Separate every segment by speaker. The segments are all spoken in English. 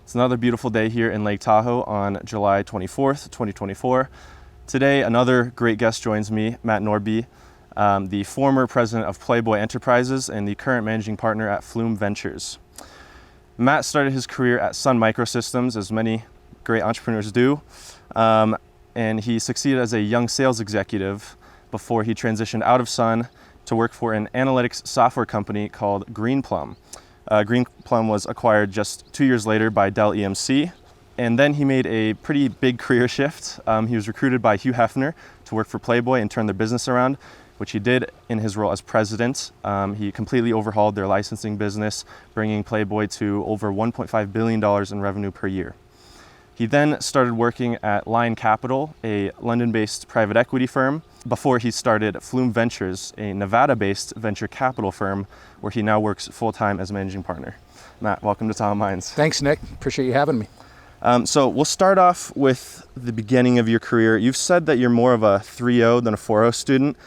Speaker 1: It's another beautiful day here in Lake Tahoe on July 24th, 2024. Today, another great guest joins me, Matt Nordby, the former president of Playboy Enterprises and the current managing partner at Flume Ventures. Matt started his career at Sun Microsystems, as many great entrepreneurs do, and he succeeded as a young sales executive before he transitioned out of Sun to work for an analytics software company called Greenplum. Greenplum was acquired just 2 years later by Dell EMC, and then he made a pretty big career shift. He was recruited by Hugh Hefner to work for Playboy and turn their business around, which he did in his role as president. He completely overhauled their licensing business, bringing Playboy to over $1.5 billion in revenue per year. He then started working at Lion Capital, a London-based private equity firm, before he started Flume Ventures, a Nevada-based venture capital firm, where he now works full-time as managing partner. Matt, welcome to Tahoe Minds.
Speaker 2: Thanks, Nick. Appreciate you having me.
Speaker 1: So we'll start off with the beginning of your career. You've said that you're more of a 3.0 than a 4.0 student.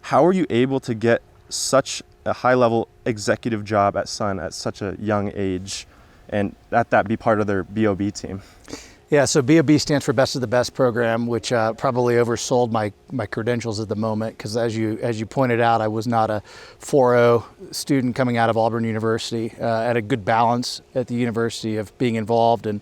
Speaker 1: How are you able to get such a high-level executive job at Sun at such a young age, and at that be part of their BOB team?
Speaker 2: Yeah, so BOB stands for Best of the Best program, which probably oversold my credentials at the moment, because as you pointed out, I was not a 4.0 student coming out of Auburn University. Had a good balance at the university of being involved in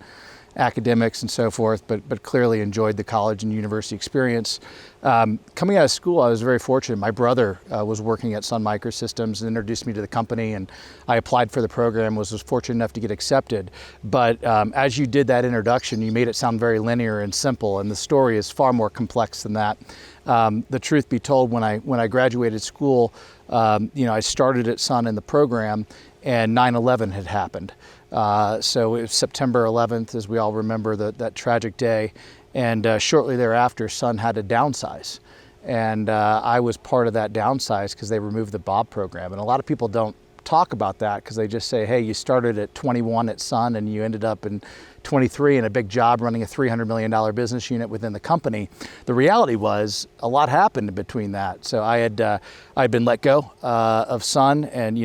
Speaker 2: academics and so forth, but clearly enjoyed the college and university experience. Coming out of school, I was very fortunate. My brother was working at Sun Microsystems and introduced me to the company, and I applied for the program, was fortunate enough to get accepted. But as you did that introduction, you made it sound very linear and simple, and the story is far more complex than that. The truth be told, when I graduated school, I started at Sun in the program, and 9/11 had happened. So it was September 11th, as we all remember, that tragic day. And shortly thereafter, Sun had to downsize. And I was part of that downsize because they removed the Bob program. And a lot of people don't talk about that because they just say, hey, you started at 21 at Sun and you ended up in 23 in a big job running a $300 million business unit within the company. The reality was a lot happened in between that. So I'd been let go of Sun, and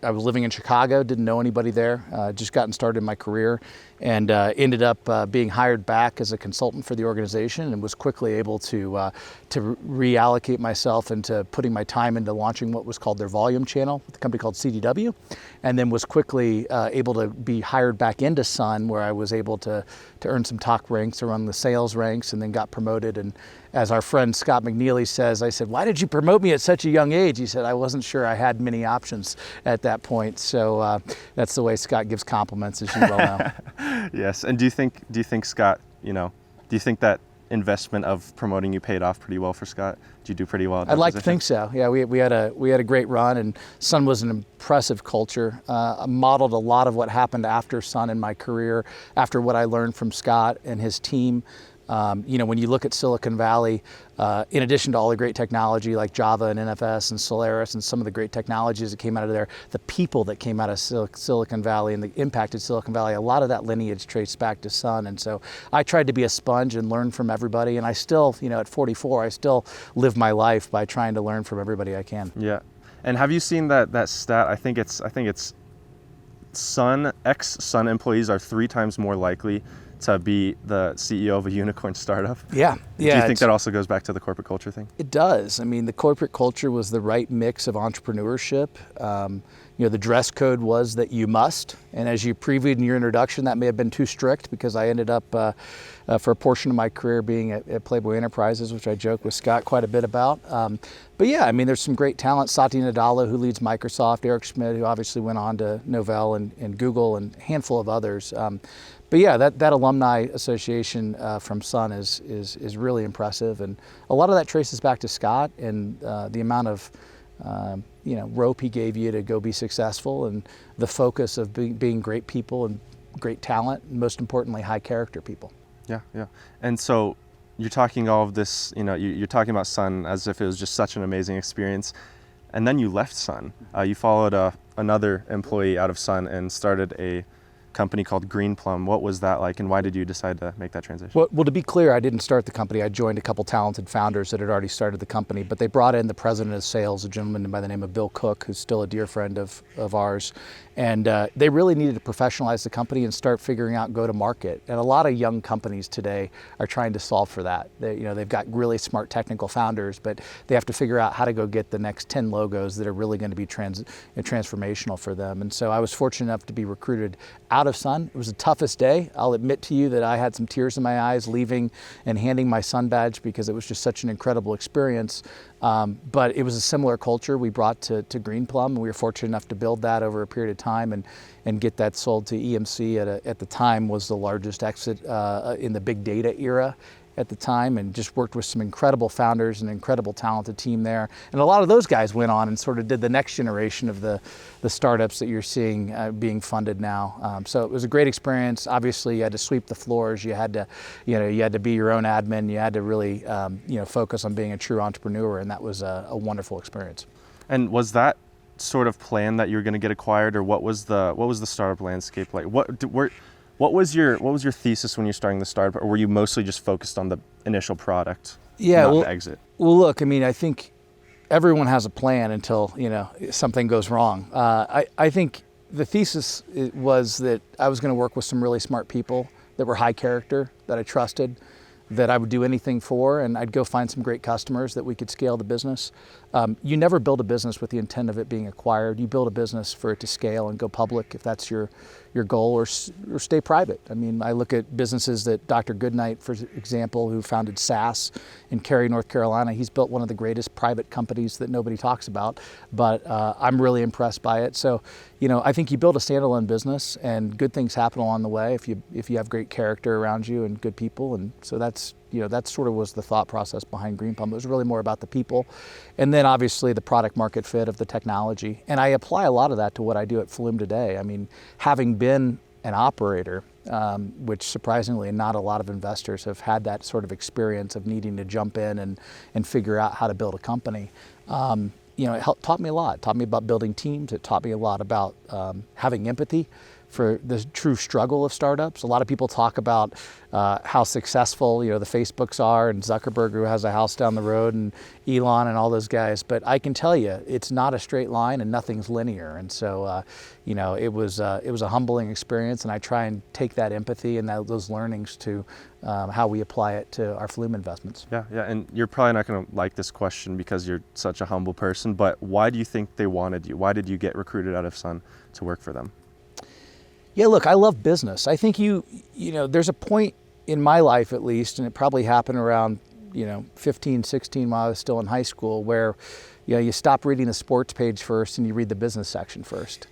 Speaker 2: I was living in Chicago, didn't know anybody there, just gotten started in my career, and ended up being hired back as a consultant for the organization, and was quickly able to reallocate myself into putting my time into launching what was called their volume channel with a company called CDW, and then was quickly able to be hired back into Sun, where I was able to earn some top ranks, to run the sales ranks, and then got promoted. And as our friend Scott McNealy says, I said, why did you promote me at such a young age? He said, I wasn't sure I had many options at that point. So that's the way Scott gives compliments, as you well know.
Speaker 1: Yes. And do you think Scott, do you think that investment of promoting you paid off pretty well for Scott? Did you do pretty well at that
Speaker 2: I'd like
Speaker 1: position?
Speaker 2: to think so. Yeah, we had a great run, and Sun was an impressive culture. I modeled a lot of what happened after Sun in my career, after what I learned from Scott and his team. When you look at Silicon Valley, in addition to all the great technology like Java and NFS and Solaris and some of the great technologies that came out of there, the people that came out of Silicon Valley and the impacted Silicon Valley, a lot of that lineage traced back to Sun. And so I tried to be a sponge and learn from everybody. And I still, at 44, I still live my life by trying to learn from everybody I can.
Speaker 1: Yeah. And have you seen that stat? I think it's Sun, ex-Sun employees are 3 times more likely to be the CEO of a unicorn startup.
Speaker 2: Yeah.
Speaker 1: Do you think that also goes back to the corporate culture thing?
Speaker 2: It does. I mean, the corporate culture was the right mix of entrepreneurship. The dress code was that you must. And as you previewed in your introduction, that may have been too strict, because I ended up, for a portion of my career, being at Playboy Enterprises, which I joke with Scott quite a bit about. But yeah, I mean, there's some great talent. Satya Nadella, who leads Microsoft, Eric Schmidt, who obviously went on to Novell and Google, and a handful of others. But yeah, that alumni association from Sun is really impressive, and a lot of that traces back to Scott and the amount of rope he gave you to go be successful, and the focus of being great people and great talent, and most importantly, high character people.
Speaker 1: Yeah. And so you're talking all of this, you're talking about Sun as if it was just such an amazing experience, and then you left Sun. You followed another employee out of Sun and started a company called Greenplum. What was that like, and why did you decide to make that transition?
Speaker 2: Well, to be clear, I didn't start the company. I joined a couple talented founders that had already started the company, but they brought in the president of sales, a gentleman by the name of Bill Cook, who's still a dear friend of ours. And they really needed to professionalize the company and start figuring out go-to-market. And a lot of young companies today are trying to solve for that. They've got really smart technical founders, but they have to figure out how to go get the next 10 logos that are really going to be transformational for them. And so I was fortunate enough to be recruited out of Sun. It was the toughest day. I'll admit to you that I had some tears in my eyes leaving and handing my Sun badge because it was just such an incredible experience. But it was a similar culture we brought to Green Plum, and we were fortunate enough to build that over a period of time and get that sold to EMC at the time was the largest exit in the big data era at the time, and just worked with some incredible founders and incredible talented team there. And a lot of those guys went on and sort of did the next generation of the startups that you're seeing being funded now. So it was a great experience. Obviously, you had to sweep the floors. You had to be your own admin. You had to really focus on being a true entrepreneur, and that was a wonderful experience.
Speaker 1: And was that sort of plan that you were going to get acquired, or what was the startup landscape like? What was your thesis when you're starting the startup, or were you mostly just focused on the initial product, not the exit?
Speaker 2: Well, look, I mean, I think everyone has a plan until something goes wrong. I think the thesis was that I was going to work with some really smart people that were high character, that I trusted, that I would do anything for, and I'd go find some great customers that we could scale the business. You never build a business with the intent of it being acquired. You build a business for it to scale and go public if that's your goal, or stay private. I mean, I look at businesses that Dr. Goodnight, for example, who founded SAS in Cary, North Carolina. He's built one of the greatest private companies that nobody talks about, but I'm really impressed by it. So, I think you build a standalone business and good things happen along the way if you have great character around you and good people. And so that sort of was the thought process behind Green Plum. It was really more about the people, and then obviously the product market fit of the technology. And I apply a lot of that to what I do at Flume today. I mean, having been an operator, which surprisingly not a lot of investors have had that sort of experience of needing to jump in and figure out how to build a company. It taught me a lot. It taught me about building teams. It taught me a lot about having empathy for the true struggle of startups. A lot of people talk about how successful the Facebooks are, and Zuckerberg, who has a house down the road, and Elon and all those guys. But I can tell you, it's not a straight line and nothing's linear. And so, it was a humbling experience, and I try and take that empathy and those learnings to how we apply it to our Flume investments.
Speaker 1: Yeah. And you're probably not going to like this question because you're such a humble person, but why do you think they wanted you? Why did you get recruited out of Sun to work for them?
Speaker 2: Yeah, look, I love business. I think there's a point in my life, at least, and it probably happened around 15, 16 while I was still in high school, where you stop reading the sports page first and you read the business section first.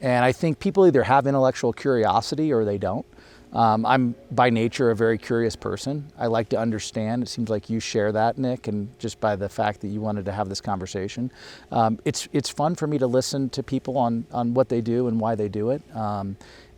Speaker 2: And I think people either have intellectual curiosity or they don't. I'm by nature a very curious person. I like to understand. It seems like you share that, Nick, and just by the fact that you wanted to have this conversation. It's fun for me to listen to people on what they do and why they do it.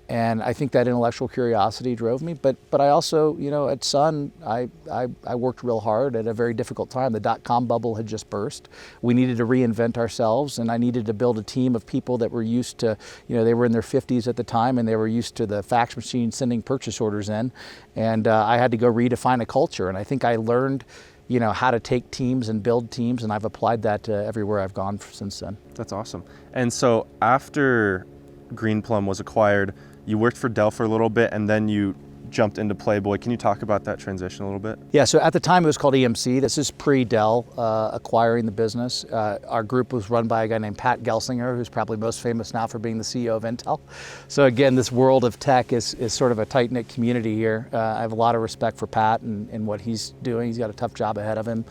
Speaker 2: And I think that intellectual curiosity drove me. But I also, at Sun, I worked real hard at a very difficult time. The dot-com bubble had just burst. We needed to reinvent ourselves, and I needed to build a team of people that were used to, they were in their 50s at the time, and they were used to the fax machine sending purchase orders in. And I had to go redefine a culture. And I think I learned how to take teams and build teams, and I've applied that to everywhere I've gone since then.
Speaker 1: That's awesome. And so after Green Plum was acquired, you worked for Dell for a little bit, and then you jumped into Playboy. Can you talk about that transition a little bit?
Speaker 2: Yeah, so at the time it was called EMC. This is pre-Dell acquiring the business. Our group was run by a guy named Pat Gelsinger, who's probably most famous now for being the CEO of Intel. So again, this world of tech is sort of a tight-knit community here. I have a lot of respect for Pat and what he's doing. He's got a tough job ahead of him,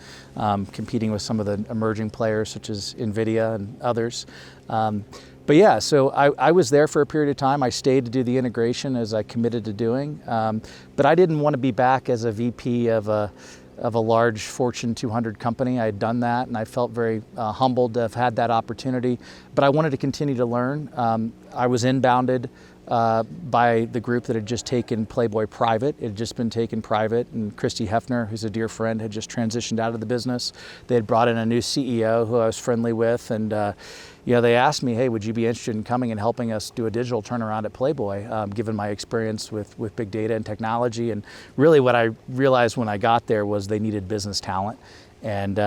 Speaker 2: competing with some of the emerging players such as NVIDIA and others. But yeah, so I was there for a period of time. I stayed to do the integration as I committed to doing. But I didn't want to be back as a VP of a large Fortune 200 company. I had done that, and I felt very humbled to have had that opportunity. But I wanted to continue to learn. I was inbounded by the group that had just taken Playboy private. It had just been taken private, and Christy Hefner, who's a dear friend, had just transitioned out of the business. They had brought in a new CEO who I was friendly with, and they asked me, hey, would you be interested in coming and helping us do a digital turnaround at Playboy, given my experience with big data and technology. And really what I realized when I got there was they needed business talent. And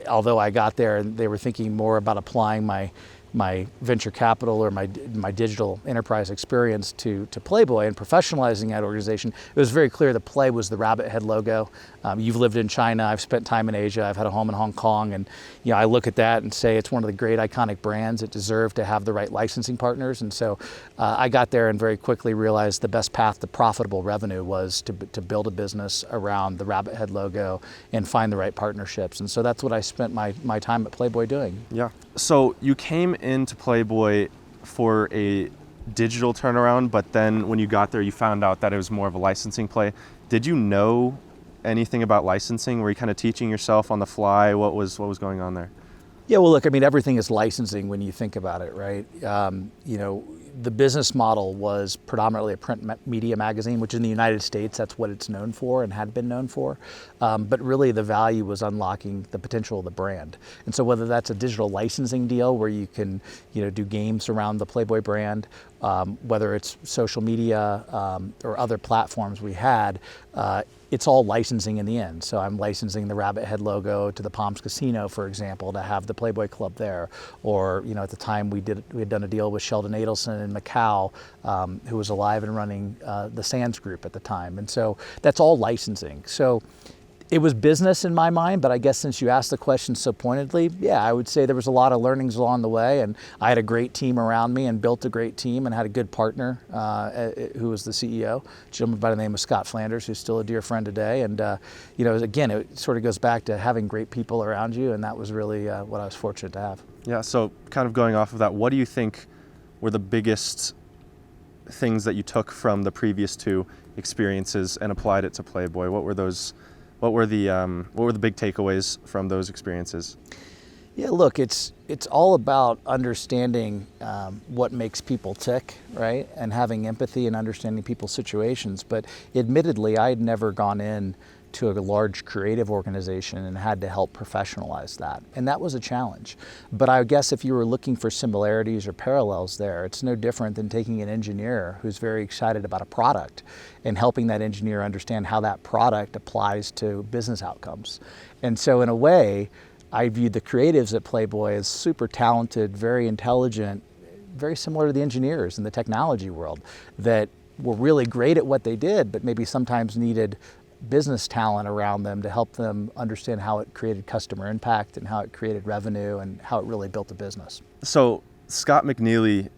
Speaker 2: although I got there, they were thinking more about applying my my venture capital or my digital enterprise experience to Playboy and professionalizing that organization, it was very clear that Play was the rabbit head logo. You've lived in China, I've spent time in Asia, I've had a home in Hong Kong, and I look at that and say it's one of the great iconic brands. It deserved to have the right licensing partners, and so I got there and very quickly realized the best path to profitable revenue was to build a business around the rabbit head logo and find the right partnerships, and so that's what I spent my time at Playboy doing.
Speaker 1: Yeah. So you came into Playboy for a digital turnaround, but then when you got there, you found out that it was more of a licensing play. Did you know anything about licensing? Were you kind of teaching yourself on the fly? What was going on there?
Speaker 2: Yeah, well, look, I mean, everything is licensing when you think about it, right? The business model was predominantly a print media magazine, which in the United States, that's what it's known for and had been known for. But really the value was unlocking the potential of the brand. And so whether that's a digital licensing deal where you can, do games around the Playboy brand, whether it's social media or other platforms we had, it's all licensing in the end. So I'm licensing the rabbit head logo to the Palms Casino, for example, to have the Playboy Club there. Or, at the time we had done a deal with Sheldon Adelson in Macau, who was alive and running the Sands Group at the time. And so that's all licensing. So it was business in my mind, but I guess since you asked the question so pointedly, yeah, I would say there was a lot of learnings along the way, and I had a great team around me and built a great team and had a good partner who was the CEO, a gentleman by the name of Scott Flanders, who's still a dear friend today. And, again, it sort of goes back to having great people around you, and that was really what I was fortunate to have. Yeah,
Speaker 1: so kind of going off of that, what do you think were the biggest things that you took from the previous two experiences and applied it to Playboy? What were the big takeaways from those experiences?
Speaker 2: Yeah, look, it's all about understanding what makes people tick, right? And having empathy and understanding people's situations. But admittedly, I had never gone in to a large creative organization and had to help professionalize that. And that was a challenge. But I guess if you were looking for similarities or parallels there, it's no different than taking an engineer who's very excited about a product and helping that engineer understand how that product applies to business outcomes. And so in a way, I viewed the creatives at Playboy as super talented, very intelligent, very similar to the engineers in the technology world that were really great at what they did, but maybe sometimes needed business talent around them to help them understand how it created customer impact and how it created revenue and how it really built a business.
Speaker 1: So Scott McNealy,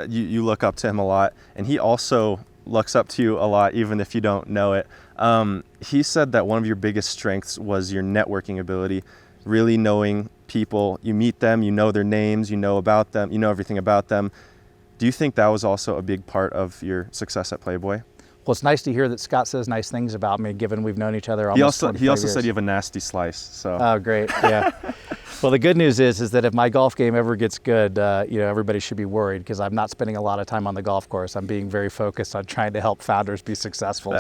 Speaker 1: you look up to him a lot, and he also looks up to you a lot, even if you don't know it. He said that one of your biggest strengths was your networking ability, really knowing people. You meet them, you know their names, you know about them, you know everything about them. Do you think that was also a big part of your success at Playboy?
Speaker 2: Well, it's nice to hear that Scott says nice things about me, given we've known each other almost 25 years.
Speaker 1: He also said you have a nasty slice. So.
Speaker 2: Oh, great. Yeah. Well, the good news is that if my golf game ever gets good, everybody should be worried because I'm not spending a lot of time on the golf course. I'm being very focused on trying to help founders be successful.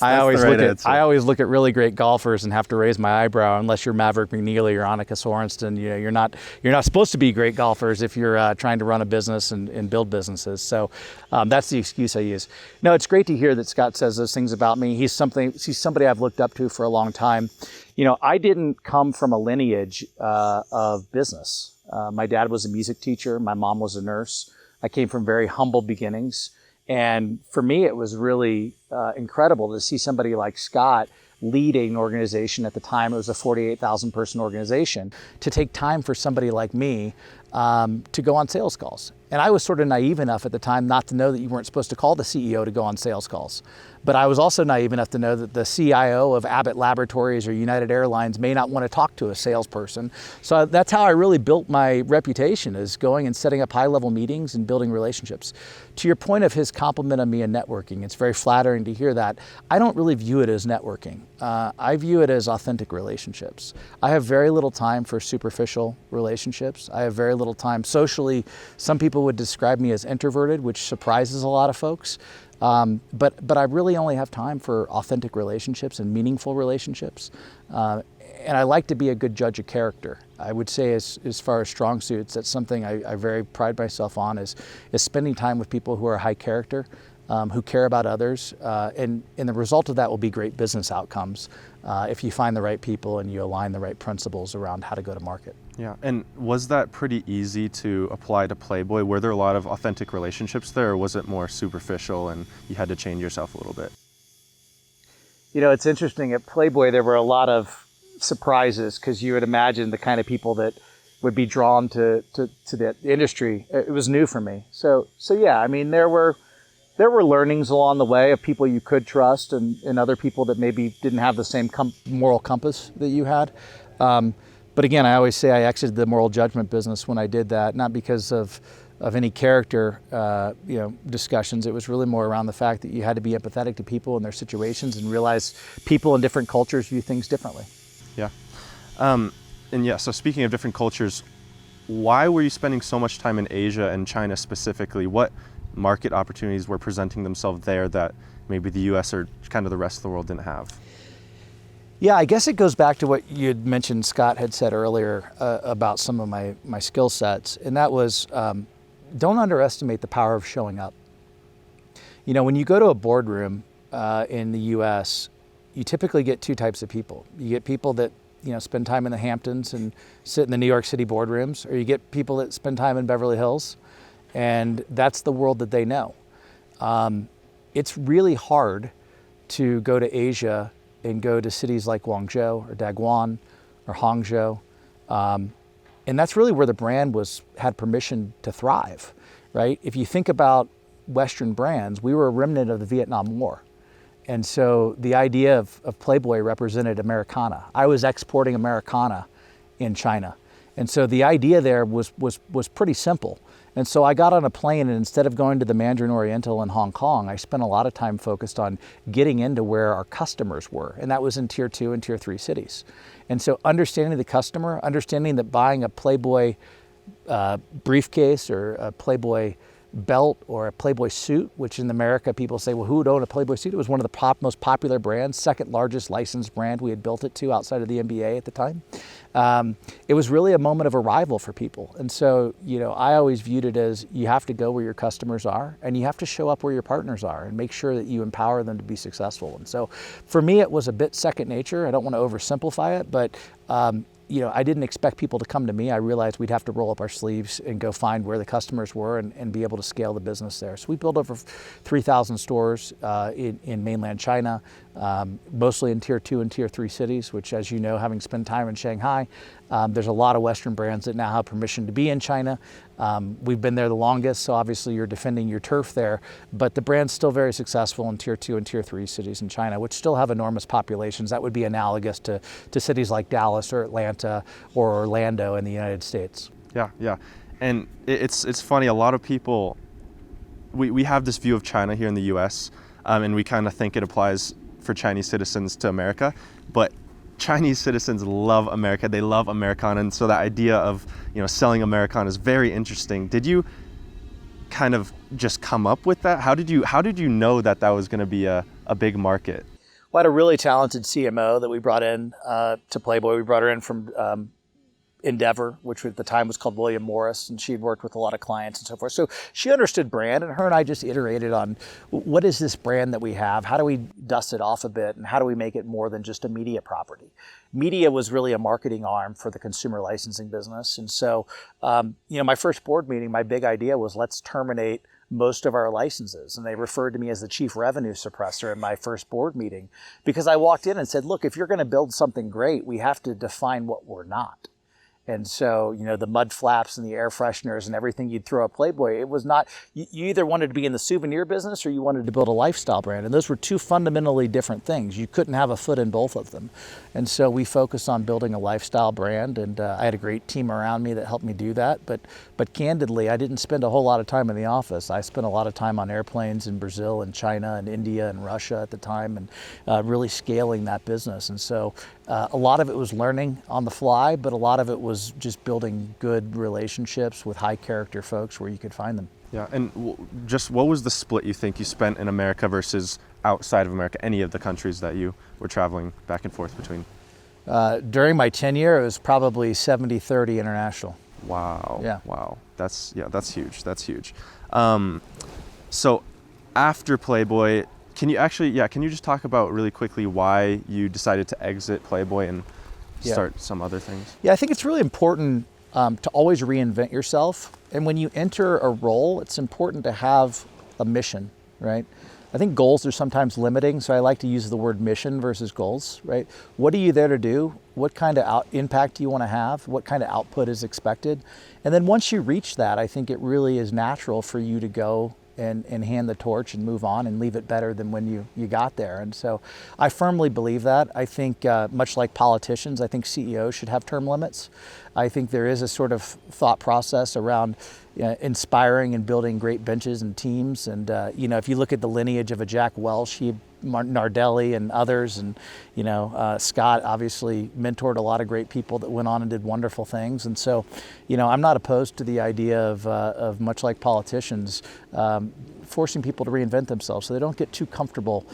Speaker 2: I always look at really great golfers and have to raise my eyebrow unless you're Maverick McNealy or Annika Sorensson. You're not supposed to be great golfers if you're trying to run a business and build businesses. So that's the excuse I use. No, it's great to hear that Scott says those things about me. He's somebody I've looked up to for a long time. I didn't come from a lineage of business. My dad was a music teacher. My mom was a nurse. I came from very humble beginnings. And for me, it was really incredible to see somebody like Scott leading an organization. At the time, it was a 48,000 person organization, to take time for somebody like me to go on sales calls. And I was sort of naive enough at the time not to know that you weren't supposed to call the CEO to go on sales calls. But I was also naive enough to know that the CIO of Abbott Laboratories or United Airlines may not want to talk to a salesperson. So that's how I really built my reputation, is going and setting up high-level meetings and building relationships. To your point of his compliment of me in networking, it's very flattering to hear that. I don't really view it as networking. I view it as authentic relationships. I have very little time for superficial relationships. I have very little time socially. Some people would describe me as introverted, which surprises a lot of folks. But I really only have time for authentic relationships and meaningful relationships. And I like to be a good judge of character. I would say as far as strong suits, that's something I very pride myself on is spending time with people who are high character, who care about others, and the result of that will be great business outcomes if you find the right people and you align the right principles around how to go to market.
Speaker 1: Yeah, and was that pretty easy to apply to Playboy? Were there a lot of authentic relationships there, or was it more superficial and you had to change yourself a little bit?
Speaker 2: You know, it's interesting. At Playboy, there were a lot of surprises because you would imagine the kind of people that would be drawn to the industry. It was new for me. So yeah, I mean, there were learnings along the way of people you could trust and other people that maybe didn't have the same moral compass that you had. But again, I always say I exited the moral judgment business when I did that, not because of any character discussions. It was really more around the fact that you had to be empathetic to people and their situations and realize people in different cultures view things differently.
Speaker 1: Yeah. And yeah, so speaking of different cultures, why were you spending so much time in Asia and China specifically? What market opportunities were presenting themselves there that maybe the US or kind of the rest of the world didn't have?
Speaker 2: Yeah, I guess it goes back to what you had mentioned, Scott had said earlier about some of my skill sets, and that was don't underestimate the power of showing up. You know, when you go to a boardroom in the US, you typically get two types of people. You get people that spend time in the Hamptons and sit in the New York City boardrooms, or you get people that spend time in Beverly Hills, and that's the world that they know. It's really hard to go to Asia and go to cities like Guangzhou or Daguan or Hangzhou. And that's really where the brand had permission to thrive, right? If you think about Western brands, we were a remnant of the Vietnam War. And so the idea of Playboy represented Americana. I was exporting Americana in China. And so the idea there was pretty simple. And so I got on a plane, and instead of going to the Mandarin Oriental in Hong Kong, I spent a lot of time focused on getting into where our customers were. And that was in tier 2 and tier 3 cities. And so understanding the customer, understanding that buying a Playboy briefcase or a Playboy belt or a Playboy suit, which in America people say, well, who would own a Playboy suit? It was one of the most popular brands, second largest licensed brand we had built it to outside of the NBA at the time. It was really a moment of arrival for people. And so, I always viewed it as you have to go where your customers are, and you have to show up where your partners are and make sure that you empower them to be successful. And so for me, it was a bit second nature. I don't want to oversimplify it, but I didn't expect people to come to me. I realized we'd have to roll up our sleeves and go find where the customers were and be able to scale the business there. So we built over 3,000 stores in mainland China, mostly in tier 2 and tier 3 cities, which, as you know, having spent time in Shanghai, there's a lot of Western brands that now have permission to be in China. We've been there the longest, so obviously you're defending your turf there, but the brand's still very successful in tier 2 and tier 3 cities in China, which still have enormous populations. That would be analogous to cities like Dallas or Atlanta or Orlando in the United States.
Speaker 1: Yeah. And it's funny, a lot of people, we have this view of China here in the US, and we kind of think it applies for Chinese citizens to America, but Chinese citizens love America. They love Americana, and so that idea of selling Americana is very interesting. Did you kind of just come up with that? How did you know that was going to be a big market?
Speaker 2: Well, I had a really talented CMO that we brought in to Playboy. We brought her in from Endeavor, which at the time was called William Morris, and she'd worked with a lot of clients and so forth. So she understood brand, and her and I just iterated on what is this brand that we have? How do we dust it off a bit, and how do we make it more than just a media property? Media was really a marketing arm for the consumer licensing business. And so, my first board meeting, my big idea was let's terminate most of our licenses. And they referred to me as the chief revenue suppressor in my first board meeting, because I walked in and said, look, if you're going to build something great, we have to define what we're not. And so, the mud flaps and the air fresheners and everything you'd throw at Playboy, it was not, you either wanted to be in the souvenir business or you wanted to build a lifestyle brand. And those were two fundamentally different things. You couldn't have a foot in both of them. And so we focused on building a lifestyle brand, and I had a great team around me that helped me do that. But candidly, I didn't spend a whole lot of time in the office. I spent a lot of time on airplanes in Brazil and China and India and Russia at the time, and really scaling that business. And so a lot of it was learning on the fly, but a lot of it was just building good relationships with high character folks where you could find them.
Speaker 1: Yeah, and just what was the split you think you spent in America versus outside of America, any of the countries that you were traveling back and forth between?
Speaker 2: During my tenure, it was probably 70-30 international.
Speaker 1: Wow.
Speaker 2: Yeah.
Speaker 1: Wow. That's huge. So after Playboy, can you just talk about really quickly why you decided to exit Playboy and start some other things?
Speaker 2: Yeah, I think it's really important to always reinvent yourself. And when you enter a role, it's important to have a mission, right? I think goals are sometimes limiting, so I like to use the word mission versus goals, right? What are you there to do? What kind of impact do you want to have? What kind of output is expected? And then once you reach that, I think it really is natural for you to go and hand the torch and move on and leave it better than when you got there. And so I firmly believe that. I think much like politicians, I think CEOs should have term limits. I think there is a sort of thought process around inspiring and building great benches and teams. And if you look at the lineage of a Jack Welch, Nardelli and others, and Scott obviously mentored a lot of great people that went on and did wonderful things. And so, I'm not opposed to the idea of much like politicians, forcing people to reinvent themselves so they don't get too comfortable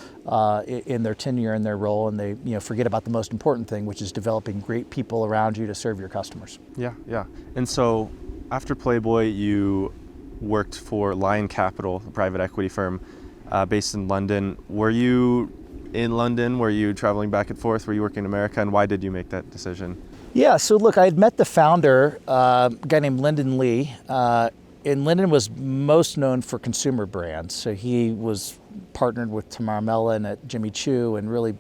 Speaker 2: in their tenure and their role, and they forget about the most important thing, which is developing great people around you to serve your customers.
Speaker 1: Yeah. And so after Playboy, you worked for Lion Capital, a private equity firm based in London. Were you in London? Were you traveling back and forth? Were you working in America? And why did you make that decision?
Speaker 2: Yeah, so look, I had met the founder, a guy named Lyndon Lee. And Lyndon was most known for consumer brands. So he was partnered with Tamara Mellon at Jimmy Choo and really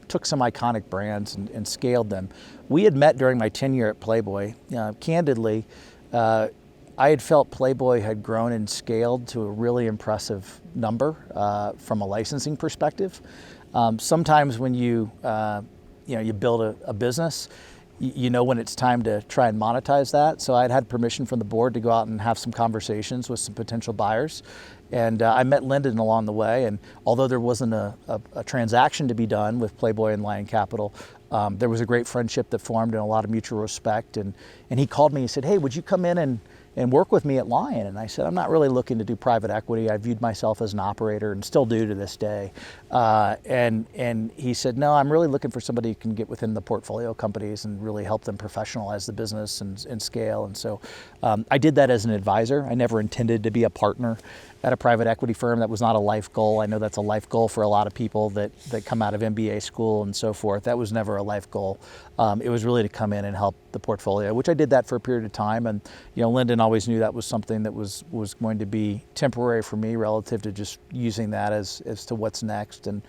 Speaker 2: took some iconic brands and scaled them. We had met during my tenure at Playboy. Candidly, I had felt Playboy had grown and scaled to a really impressive number from a licensing perspective. Sometimes when you build a business, you know when it's time to try and monetize that. So I'd had permission from the board to go out and have some conversations with some potential buyers. And I met Lyndon along the way. And although there wasn't a transaction to be done with Playboy and Lion Capital, there was a great friendship that formed and a lot of mutual respect. And he called me and said, "Hey, would you come in and work with me at Lion?" And I said, "I'm not really looking to do private equity. I viewed myself as an operator and still do to this day." And he said, "No, I'm really looking for somebody who can get within the portfolio companies and really help them professionalize the business and scale." And so I did that as an advisor. I never intended to be a partner at a private equity firm. That was not a life goal. I know that's a life goal for a lot of people that come out of MBA school and so forth. That was never a life goal. It was really to come in and help the portfolio, which I did that for a period of time. And Lyndon always knew that was something that was going to be temporary for me relative to just using that as to what's next. And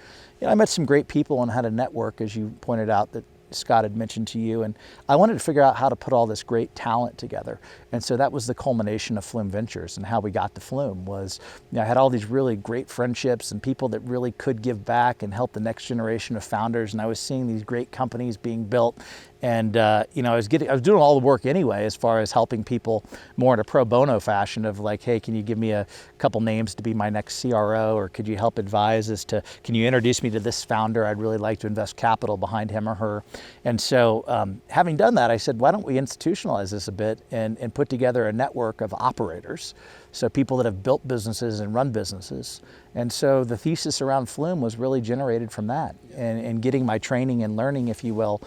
Speaker 2: I met some great people and had a network, as you pointed out, that Scott had mentioned to you, and I wanted to figure out how to put all this great talent together. And so that was the culmination of Flume Ventures, and how we got to Flume was, I had all these really great friendships and people that really could give back and help the next generation of founders, and I was seeing these great companies being built. And I was doing all the work anyway, as far as helping people more in a pro bono fashion of like, hey, can you give me a couple names to be my next CRO, or could you help advise as to, can you introduce me to this founder? I'd really like to invest capital behind him or her. And so having done that, I said, why don't we institutionalize this a bit and put together a network of operators, so people that have built businesses and run businesses. And so the thesis around Flume was really generated from that, and getting my training and learning, if you will,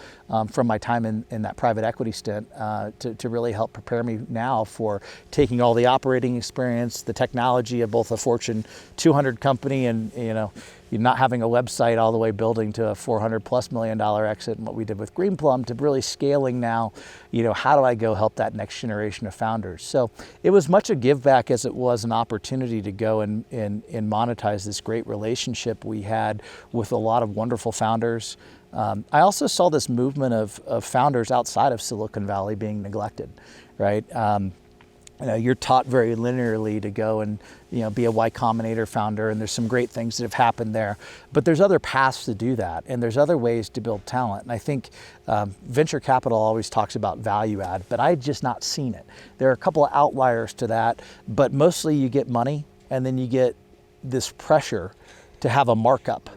Speaker 2: from my time in that private equity stint to really help prepare me now for taking all the operating experience, the technology of both a Fortune 200 company and not having a website, all the way building to a $400+ million exit, and what we did with Greenplum, to really scaling now, how do I go help that next generation of founders? So it was much a give back as it was an opportunity to go and monetize this great relationship we had with a lot of wonderful founders. I also saw this movement of founders outside of Silicon Valley being neglected, right? You're taught very linearly to go and be a Y Combinator founder, and there's some great things that have happened there. But there's other paths to do that, and there's other ways to build talent. And I think venture capital always talks about value add, but I've just not seen it. There are a couple of outliers to that, but mostly you get money, and then you get this pressure to have a markup.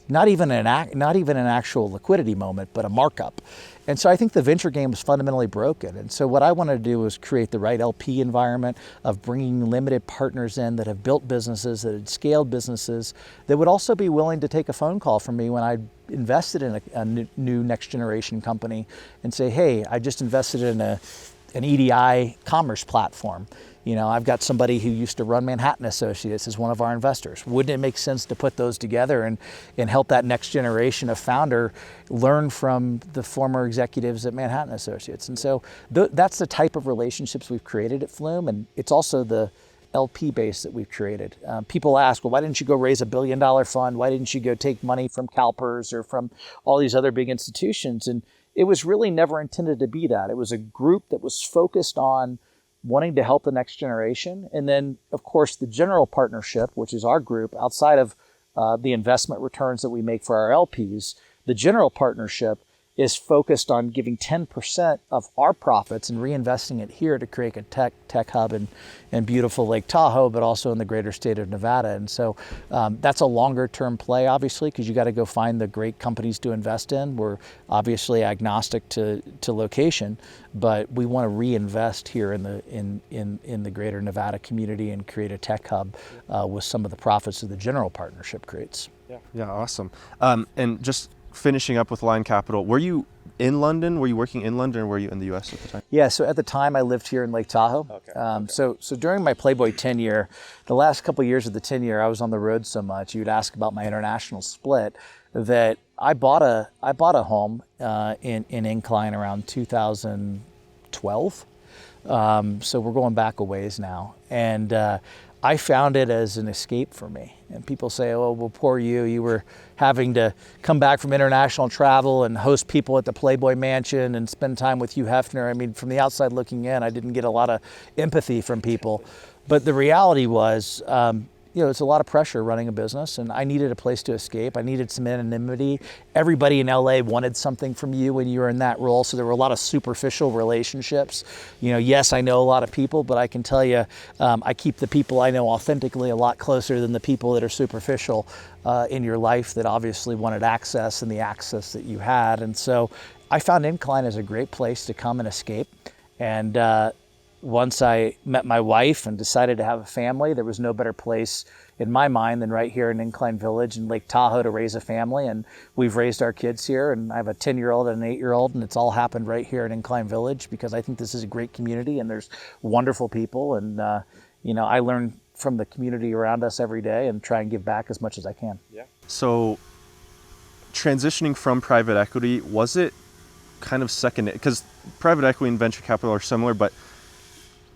Speaker 2: Not even an actual liquidity moment, but a markup. And so I think the venture game is fundamentally broken. And so what I wanted to do was create the right LP environment of bringing limited partners in that have built businesses, that had scaled businesses, that would also be willing to take a phone call from me when I invested in a new next generation company and say, hey, I just invested in an EDI commerce platform. I've got somebody who used to run Manhattan Associates as one of our investors. Wouldn't it make sense to put those together and help that next generation of founder learn from the former executives at Manhattan Associates? And so that's the type of relationships we've created at Flume, and it's also the LP base that we've created. People ask, well, why didn't you go raise $1 billion fund? Why didn't you go take money from CalPERS or from all these other big institutions? And it was really never intended to be that. It was a group that was focused on wanting to help the next generation. And then, of course, the general partnership, which is our group, outside of the investment returns that we make for our LPs, the general partnership is focused on giving 10% of our profits and reinvesting it here to create a tech hub in beautiful Lake Tahoe, but also in the greater state of Nevada. And so that's a longer term play, obviously, because you got to go find the great companies to invest in. We're obviously agnostic to location, but we want to reinvest here in the greater Nevada community and create a tech hub with some of the profits that the general partnership creates.
Speaker 1: Yeah, awesome. And just finishing up with Line Capital, were you in London? Were you working in London, or were you in the U.S. at the time?
Speaker 2: Yeah, so at the time I lived here in Lake Tahoe. Okay. So during my Playboy tenure, the last couple of years of the tenure, I was on the road so much. You'd ask about my international split, that I bought a home in Incline around 2012. So we're going back a ways now, and I found it as an escape for me. And people say, oh, well, poor you. You were having to come back from international travel and host people at the Playboy Mansion and spend time with Hugh Hefner. I mean, from the outside looking in, I didn't get a lot of empathy from people. But the reality was, it's a lot of pressure running a business, and I needed a place to escape. I needed some anonymity. Everybody in LA wanted something from you when you were in that role, so there were a lot of superficial relationships. Yes, I know a lot of people, but I can tell you, I keep the people I know authentically a lot closer than the people that are superficial in your life that obviously wanted access and the access that you had. And so I found Incline as a great place to come and escape. And once I met my wife and decided to have a family, there was no better place in my mind than right here in Incline Village in Lake Tahoe to raise a family. And we've raised our kids here, and I have a 10-year-old and an 8-year-old, and it's all happened right here in Incline Village because I think this is a great community and there's wonderful people. And, I learn from the community around us every day and try and give back as much as I can.
Speaker 1: Yeah. So transitioning from private equity, was it kind of second? Because private equity and venture capital are similar, but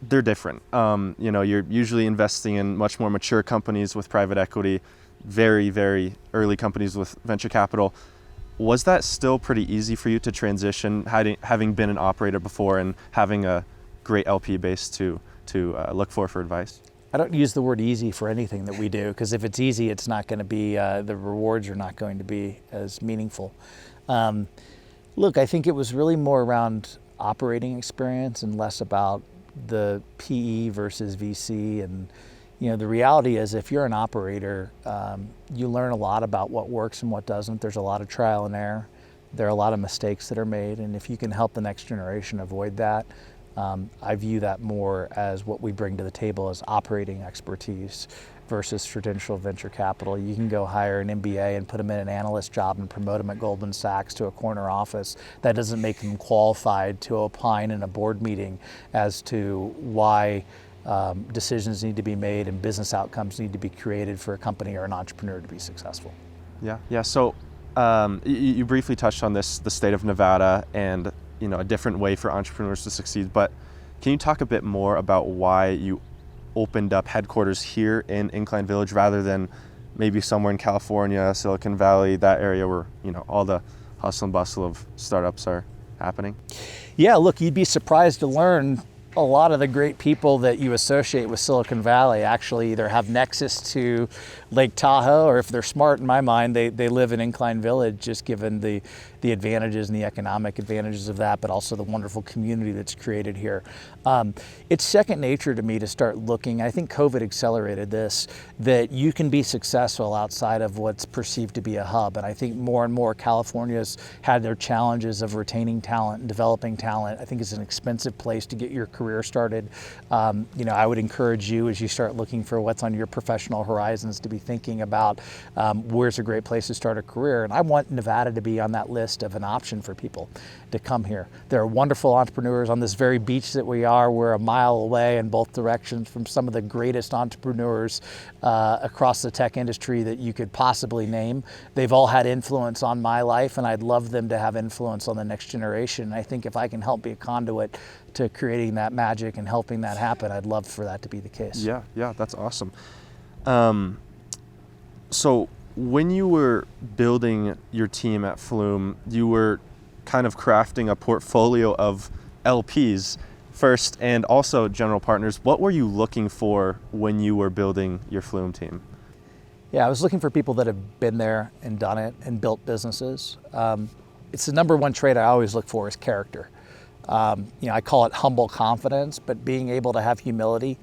Speaker 1: they're different. You're usually investing in much more mature companies with private equity, very, very early companies with venture capital. Was that still pretty easy for you to transition, having been an operator before and having a great LP base to look for advice?
Speaker 2: I don't use the word easy for anything that we do, because if it's easy, it's not going to be, the rewards are not going to be as meaningful. Look, I think it was really more around operating experience and less about the PE versus VC. And the reality is, if you're an operator, you learn a lot about what works and what doesn't. There's a lot of trial and error. There are a lot of mistakes that are made, and if you can help the next generation avoid that, I view that more as what we bring to the table as operating expertise versus traditional venture capital. You can go hire an MBA and put them in an analyst job and promote them at Goldman Sachs to a corner office. That doesn't make them qualified to opine in a board meeting as to why decisions need to be made and business outcomes need to be created for a company or an entrepreneur to be successful.
Speaker 1: Yeah. So you briefly touched on this, the state of Nevada, and a different way for entrepreneurs to succeed. But can you talk a bit more about why you opened up headquarters here in Incline Village rather than maybe somewhere in California, Silicon Valley, that area where all the hustle and bustle of startups are happening?
Speaker 2: Yeah, look, you'd be surprised to learn a lot of the great people that you associate with Silicon Valley actually either have nexus to Lake Tahoe, or if they're smart, in my mind, they live in Incline Village, just given the advantages and the economic advantages of that, but also the wonderful community that's created here. It's second nature to me to start looking. I think COVID accelerated this, that you can be successful outside of what's perceived to be a hub. And I think more and more California's had their challenges of retaining talent and developing talent. I think it's an expensive place to get your career started. I would encourage you, as you start looking for what's on your professional horizons, to be thinking about where's a great place to start a career. And I want Nevada to be on that list of an option for people to come here. There are wonderful entrepreneurs on this very beach that we are. We're a mile away in both directions from some of the greatest entrepreneurs across the tech industry that you could possibly name. They've all had influence on my life, and I'd love them to have influence on the next generation. And I think if I can help be a conduit to creating that magic and helping that happen, I'd love for that to be the case.
Speaker 1: Yeah, that's awesome. So when you were building your team at Flume, you were kind of crafting a portfolio of LPs first and also general partners. What were you looking for when you were building your Flume team?
Speaker 2: Yeah, I was looking for people that have been there and done it and built businesses. It's the number one trait I always look for is character. I call it humble confidence, but being able to have humility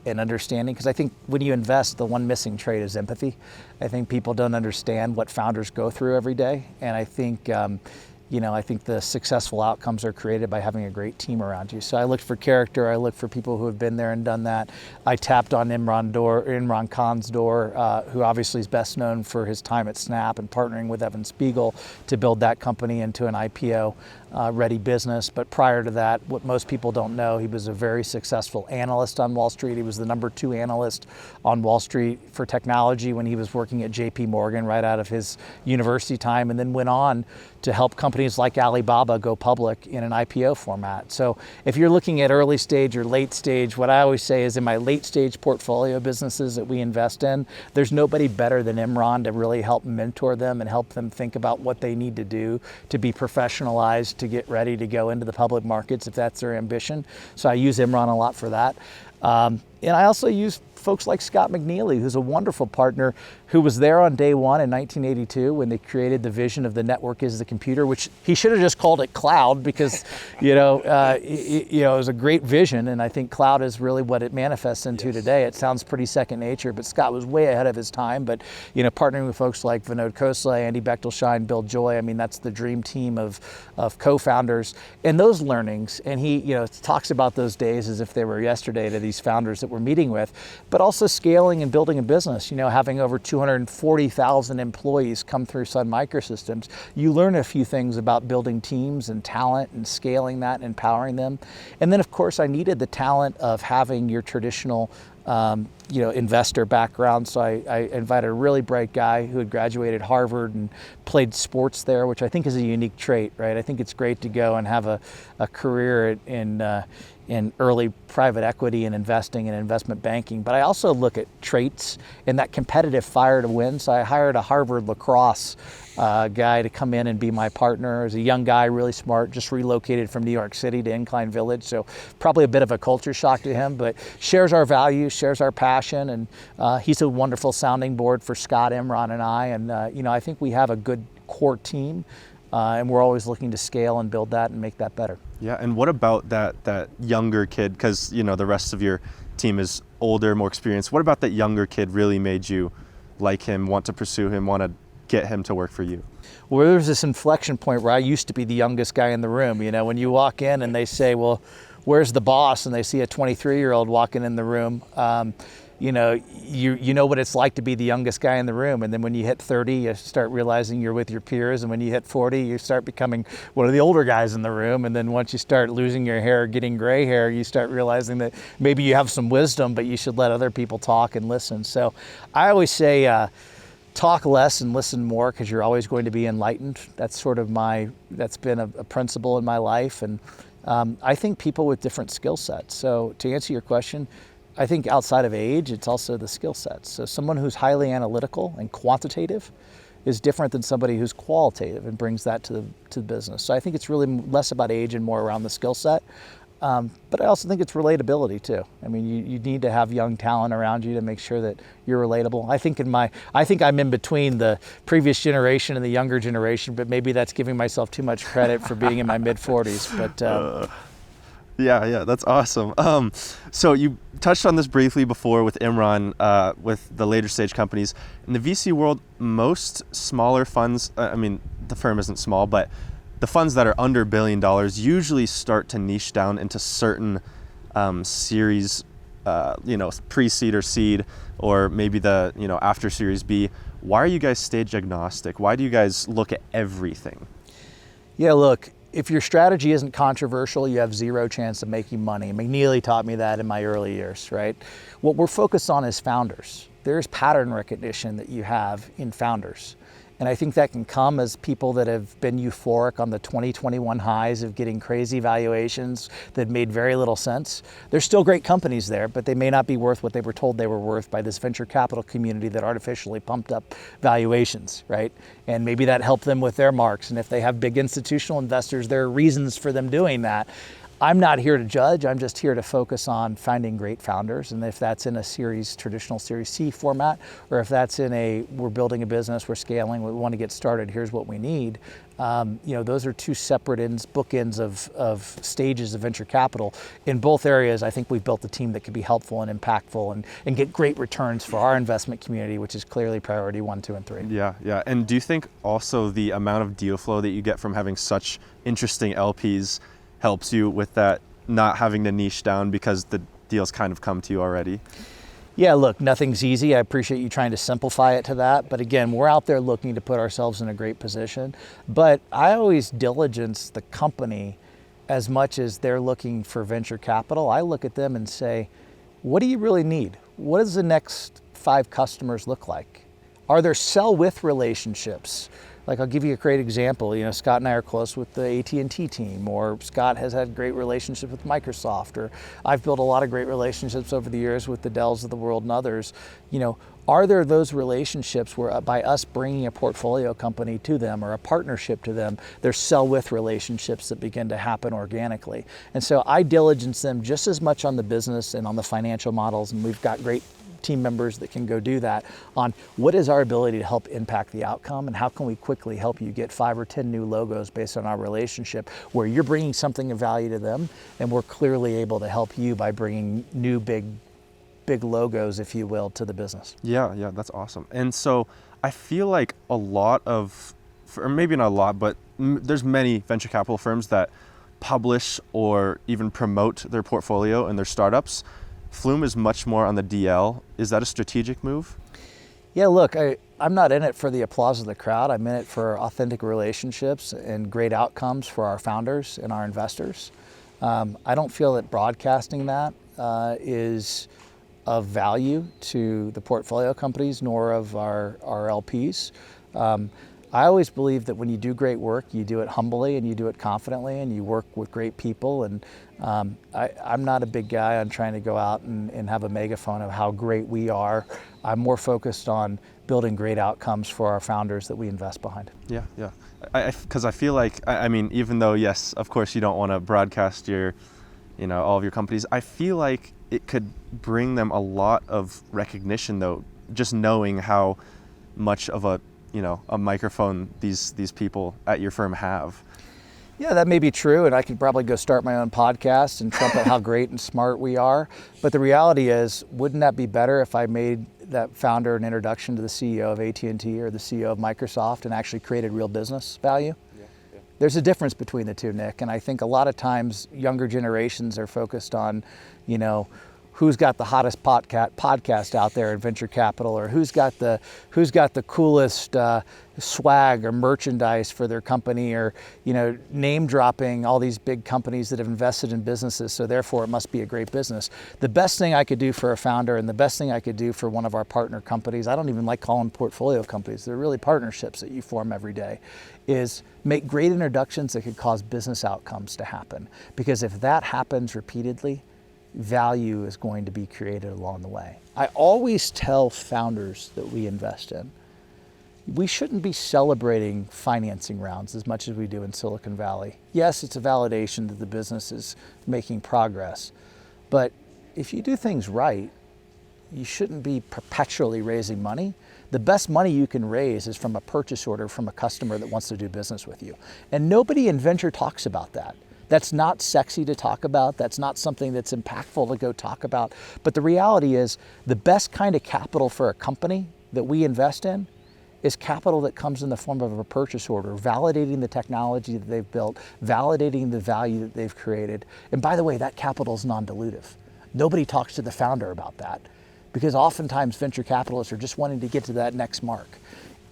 Speaker 2: and understanding, because I think when you invest, the one missing trait is empathy. I think people don't understand what founders go through every day, and I think I think the successful outcomes are created by having a great team around you. So I looked for character. I looked for people who have been there and done that. I tapped on Imran Khan's door, who obviously is best known for his time at Snap and partnering with Evan Spiegel to build that company into an IPO ready business. But prior to that, what most people don't know, he was a very successful analyst on Wall Street. He was the number 2 analyst on Wall Street for technology when he was working at JP Morgan right out of his university time, and then went on to help companies like Alibaba go public in an IPO format. So if you're looking at early stage or late stage, what I always say is in my late stage portfolio businesses that we invest in, there's nobody better than Imran to really help mentor them and help them think about what they need to do to be professionalized, to get ready to go into the public markets if that's their ambition. So I use Imran a lot for that. And I also use folks like Scott McNealy, who's a wonderful partner, who was there on day one in 1982 when they created the vision of the network is the computer, which he should have just called it cloud because, it was a great vision. And I think cloud is really what it manifests into today. It sounds pretty second nature, but Scott was way ahead of his time. But, partnering with folks like Vinod Khosla, Andy Bechtolsheim, Bill Joy, that's the dream team of co-founders. And those learnings, and he, talks about those days as if they were yesterday to these founders that we're meeting with, but also scaling and building a business, having over 240,000 employees come through Sun Microsystems. You learn a few things about building teams and talent and scaling that and empowering them. And then of course I needed the talent of having your traditional investor background. So I invited a really bright guy who had graduated Harvard and played sports there, which I think is a unique trait, right? I think it's great to go and have a career in early private equity and investing and investment banking. But I also look at traits and that competitive fire to win. So I hired a Harvard lacrosse guy to come in and be my partner. As a young guy, really smart, just relocated from New York City to Incline Village. So probably a bit of a culture shock to him, but shares our values, shares our passion. And he's a wonderful sounding board for Scott, Imran, and I. And I think we have a good core team. And we're always looking to scale and build that and make that better.
Speaker 1: Yeah, and what about that younger kid? Because the rest of your team is older, more experienced. What about that younger kid really made you like him, want to pursue him, want to get him to work for you?
Speaker 2: Well, there's this inflection point where I used to be the youngest guy in the room. When you walk in and they say, well, where's the boss? And they see a 23-year-old walking in the room. You know what it's like to be the youngest guy in the room. And then when you hit 30, you start realizing you're with your peers. And when you hit 40, you start becoming one of the older guys in the room. And then once you start losing your hair, getting gray hair, you start realizing that maybe you have some wisdom, but you should let other people talk and listen. So I always say, talk less and listen more, because you're always going to be enlightened. That's that's been a principle in my life. And I think people with different skill sets. So to answer your question, I think outside of age, it's also the skill sets. So someone who's highly analytical and quantitative is different than somebody who's qualitative and brings that to the business. So I think it's really less about age and more around the skill set. But I also think it's relatability too. You need to have young talent around you to make sure that you're relatable. I think I'm in between the previous generation and the younger generation, but maybe that's giving myself too much credit for being in my mid-40s. But
Speaker 1: Yeah, that's awesome. So you touched on this briefly before with Imran, with the later stage companies. In the VC world, most smaller funds, the firm isn't small, but the funds that are under $1 billion usually start to niche down into certain series, pre-seed or seed, or maybe the, after Series B. Why are you guys stage agnostic? Why do you guys look at everything?
Speaker 2: Yeah, look, if your strategy isn't controversial, you have zero chance of making money. McNealy taught me that in my early years, right? What we're focused on is founders. There's pattern recognition that you have in founders. And I think that can come as people that have been euphoric on the 2021 highs of getting crazy valuations that made very little sense. There's still great companies there, but they may not be worth what they were told they were worth by this venture capital community that artificially pumped up valuations, right? And maybe that helped them with their marks. And if they have big institutional investors, there are reasons for them doing that. I'm not here to judge, I'm just here to focus on finding great founders. And if that's in a traditional Series C format, or if that's in we're building a business, we're scaling, we want to get started, here's what we need. Those are two separate bookends of stages of venture capital. In both areas, I think we've built a team that could be helpful and impactful and get great returns for our investment community, which is clearly priority 1, 2, and 3.
Speaker 1: Yeah. And do you think also the amount of deal flow that you get from having such interesting LPs helps you with that, not having to niche down because the deals kind of come to you already?
Speaker 2: Yeah, look, nothing's easy. I appreciate you trying to simplify it to that. But again, we're out there looking to put ourselves in a great position. But I always diligence the company as much as they're looking for venture capital. I look at them and say, what do you really need? What does the next 5 customers look like? Are there sell with relationships? Like, I'll give you a great example. Scott and I are close with the AT&T team, or Scott has had great relationships with Microsoft, or I've built a lot of great relationships over the years with the Dells of the world and others. Are there those relationships where by us bringing a portfolio company to them or a partnership to them, there's sell with relationships that begin to happen organically. And so I diligence them just as much on the business and on the financial models, and we've got great team members that can go do that on what is our ability to help impact the outcome and how can we quickly help you get 5 or 10 new logos based on our relationship where you're bringing something of value to them and we're clearly able to help you by bringing new big logos, if you will, to the business.
Speaker 1: Yeah, that's awesome. And so I feel like a lot of, or maybe not a lot, but there's many venture capital firms that publish or even promote their portfolio and their startups. Flume is much more on the DL. Is that a strategic move?
Speaker 2: Yeah, look, I'm not in it for the applause of the crowd. I'm in it for authentic relationships and great outcomes for our founders and our investors. I don't feel that broadcasting that is of value to the portfolio companies nor of our LPs. I always believe that when you do great work, you do it humbly and you do it confidently and you work with great people. And I'm not a big guy on trying to go out and have a megaphone of how great we are. I'm more focused on building great outcomes for our founders that we invest behind.
Speaker 1: Yeah. Because I feel like, even though, yes, of course you don't want to broadcast your, all of your companies, I feel like it could bring them a lot of recognition though, just knowing how much of a microphone these people at your firm have.
Speaker 2: Yeah, that may be true, and I could probably go start my own podcast and trumpet how great and smart we are. But the reality is, wouldn't that be better if I made that founder an introduction to the CEO of AT&T or the CEO of Microsoft and actually created real business value? Yeah. There's a difference between the two, Nick, and I think a lot of times younger generations are focused on, who's got the hottest podcast out there in venture capital, or who's got the coolest swag or merchandise for their company, or name dropping all these big companies that have invested in businesses, so therefore it must be a great business. The best thing I could do for a founder and the best thing I could do for one of our partner companies, I don't even like calling portfolio companies, they're really partnerships that you form every day, is make great introductions that could cause business outcomes to happen. Because if that happens repeatedly, value is going to be created along the way. I always tell founders that we invest in, we shouldn't be celebrating financing rounds as much as we do in Silicon Valley. Yes, it's a validation that the business is making progress, but if you do things right, you shouldn't be perpetually raising money. The best money you can raise is from a purchase order from a customer that wants to do business with you. And nobody in venture talks about that. That's not sexy to talk about. That's not something that's impactful to go talk about. But the reality is the best kind of capital for a company that we invest in is capital that comes in the form of a purchase order, validating the technology that they've built, validating the value that they've created. And by the way, that capital is non-dilutive. Nobody talks to the founder about that, because oftentimes venture capitalists are just wanting to get to that next mark.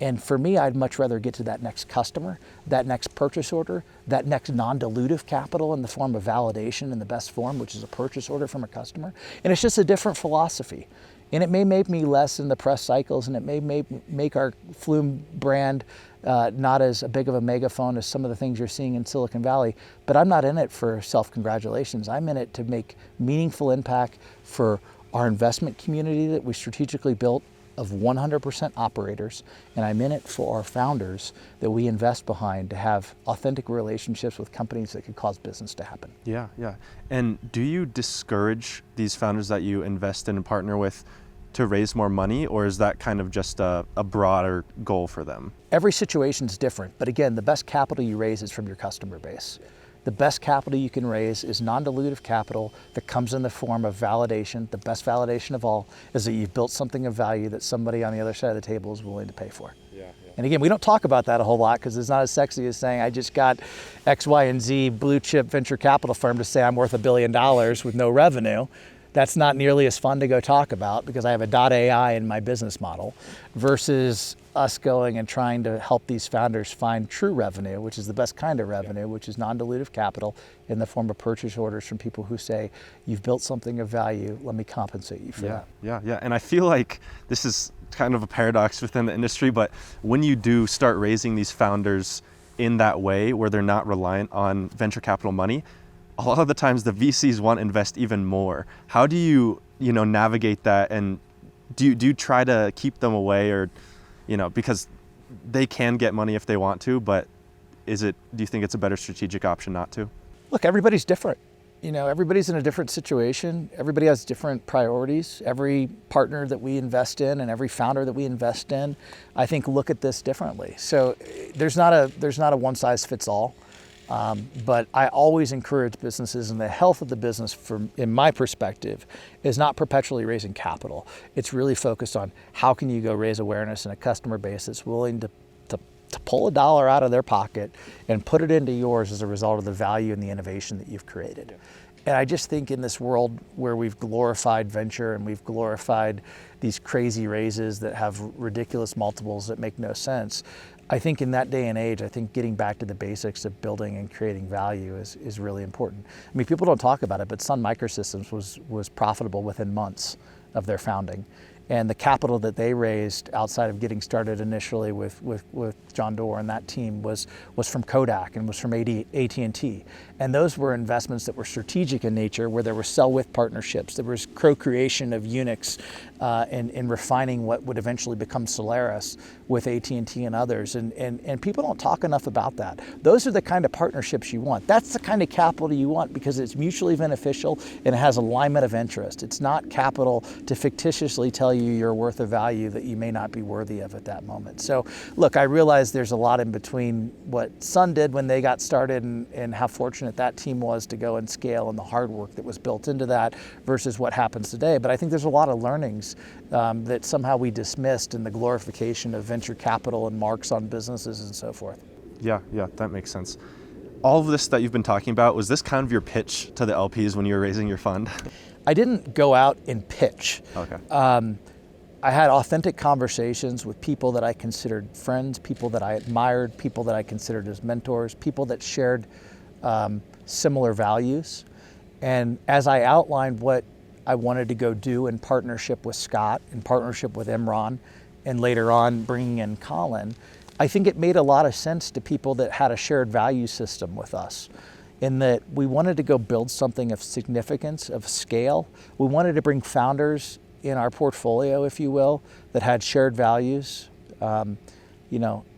Speaker 2: And for me, I'd much rather get to that next customer, that next purchase order, that next non-dilutive capital in the form of validation in the best form, which is a purchase order from a customer. And it's just a different philosophy. And it may make me less in the press cycles, and it may make our Flume brand not as big of a megaphone as some of the things you're seeing in Silicon Valley. But I'm not in it for self-congratulations. I'm in it to make meaningful impact for our investment community that we strategically built of 100% operators, and I'm in it for our founders that we invest behind to have authentic relationships with companies that could cause business to happen.
Speaker 1: Yeah, yeah. And do you discourage these founders that you invest in and partner with to raise more money, or is that kind of just a broader goal for them?
Speaker 2: Every situation is different, but again, the best capital you raise is from your customer base. The best capital you can raise is non-dilutive capital that comes in the form of validation. The best validation of all is that you've built something of value that somebody on the other side of the table is willing to pay for.
Speaker 1: Yeah.
Speaker 2: And again, we don't talk about that a whole lot because it's not as sexy as saying, I just got X, Y, and Z blue chip venture capital firm to say I'm worth $1 billion with no revenue. That's not nearly as fun to go talk about because I have a .ai in my business model versus us going and trying to help these founders find true revenue, which is the best kind of revenue, which is non-dilutive capital in the form of purchase orders from people who say, you've built something of value, let me compensate you for that.
Speaker 1: Yeah. And I feel like this is kind of a paradox within the industry, but when you do start raising these founders in that way where they're not reliant on venture capital money, a lot of the times the VCs want to invest even more. How do you navigate that, and do you try to keep them away, or because they can get money if they want to, but do you think it's a better strategic option not to?
Speaker 2: Look, everybody's different. Everybody's in a different situation. Everybody has different priorities. Every partner that we invest in and every founder that we invest in, I think, look at this differently. So there's not a one size fits all. But I always encourage businesses, and the health of the business, in my perspective, is not perpetually raising capital. It's really focused on how can you go raise awareness in a customer base that's willing to pull $1 out of their pocket and put it into yours as a result of the value and the innovation that you've created. And I just think in this world where we've glorified venture and we've glorified these crazy raises that have ridiculous multiples that make no sense, I think in that day and age, I think getting back to the basics of building and creating value is really important. I mean, people don't talk about it, but Sun Microsystems was profitable within months of their founding. And the capital that they raised outside of getting started initially with John Doerr and that team was from Kodak and was from AT&T. And those were investments that were strategic in nature, where there were sell-with partnerships, there was co-creation of Unix and refining what would eventually become Solaris with AT&T and others. And people don't talk enough about that. Those are the kind of partnerships you want. That's the kind of capital you want because it's mutually beneficial and it has alignment of interest. It's not capital to fictitiously tell you you're worth a value that you may not be worthy of at that moment. So look, I realize there's a lot in between what Sun did when they got started and how fortunate that team was to go and scale and the hard work that was built into that versus what happens today. But I think there's a lot of learnings that somehow we dismissed in the glorification of venture capital and marks on businesses and so forth. Yeah,
Speaker 1: that makes sense. All of this that you've been talking about, was this kind of your pitch to the LPs when you were raising your fund?
Speaker 2: I didn't go out and pitch.
Speaker 1: Okay.
Speaker 2: I had authentic conversations with people that I considered friends, people that I admired, people that I considered as mentors, people that shared similar values. And as I outlined what I wanted to go do in partnership with Scott, in partnership with Imran, and later on bringing in Colin, I think it made a lot of sense to people that had a shared value system with us, in that we wanted to go build something of significance, of scale. We wanted to bring founders in our portfolio, if you will, that had shared values.